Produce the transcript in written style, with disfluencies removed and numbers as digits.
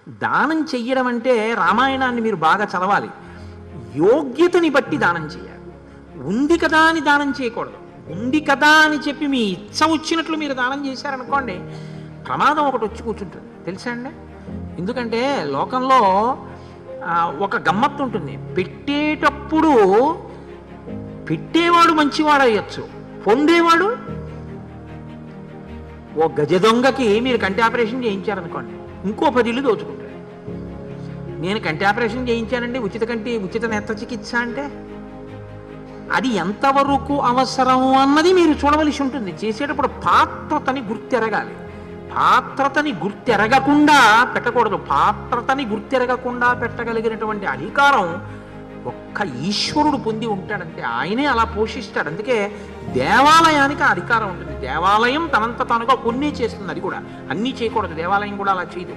దానం చెయ్యడం అంటే రామాయణాన్ని మీరు బాగా చదవాలి. యోగ్యతని బట్టి దానం చేయాలి. ఉంది కదా అని దానం చేయకూడదు. ఉంది కదా అని చెప్పి మీ ఇచ్చ వచ్చినట్లు మీరు దానం చేశారనుకోండి, ప్రమాదం ఒకటి వచ్చి కూర్చుంటుంది. తెలుసా అండి? ఎందుకంటే లోకంలో ఒక గమ్మత్తు ఉంటుంది. పెట్టేటప్పుడు పెట్టేవాడు మంచివాడు అయ్యొచ్చు, పొందేవాడు ఓ గజ దొంగకి మీరు కంటి ఆపరేషన్ చేయించారనుకోండి, ఇంకో 10 ఇళ్ళు దోచుకుంటాడు. నేను కంటి ఆపరేషన్ చేయించానండి, ఉచిత నేత్ర చికిత్స అంటే అది ఎంతవరకు అవసరం అన్నది మీరు చూడవలసి ఉంటుంది. చేసేటప్పుడు పాత్రతని గుర్తెరగాలి. పాత్రతని గుర్తెరగకుండా పెట్టకూడదు. పాత్రతని గుర్తెరగకుండా పెట్టగలిగినటువంటి అధికారం ఒక్క ఈశ్వరుడు పొంది ఉంటాడంటే, ఆయనే అలా పోషిస్తాడు. అందుకే దేవాలయానికి ఆ అధికారం ఉంటుంది. దేవాలయం తనంత తానుగా కొన్ని చేస్తుంది. అది కూడా అన్నీ చేయకూడదు, దేవాలయం కూడా అలా చేయదు.